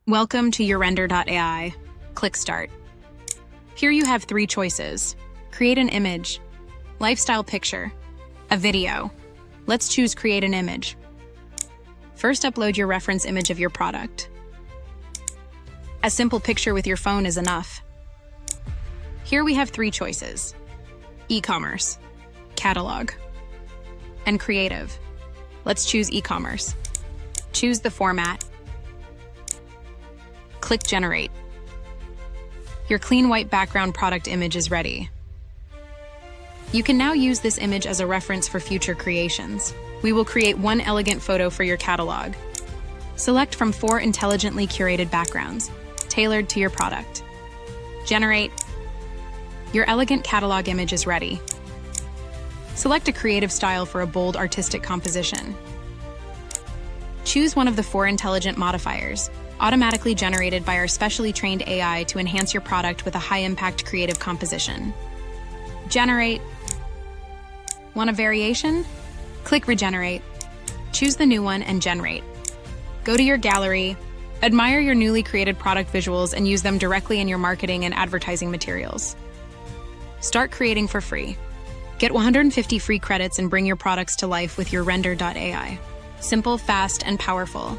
Welcome to YourRender.ai. Click Start. Here you have 3 choices. Create an image, lifestyle picture, a video. Let's choose Create an image. First, upload your reference image of your product. A simple picture with your phone is enough. Here we have 3 choices: e-commerce, catalog, and creative. Let's choose e-commerce. Choose the format. Click Generate. Your clean white background product image is ready. You can now use this image as a reference for future creations. We will create one elegant photo for your catalog. Select from 4 intelligently curated backgrounds, tailored to your product. Generate. Your elegant catalog image is ready. Select a creative style for a bold artistic composition. Choose one of the 4 intelligent modifiers, automatically generated by our specially trained AI to enhance your product with a high-impact creative composition. Generate. Want a variation? Click Regenerate. Choose the new one and generate. Go to your gallery, admire your newly created product visuals, and use them directly in your marketing and advertising materials. Start creating for free. Get 150 free credits and bring your products to life with YourRender.ai. Simple, fast, and powerful.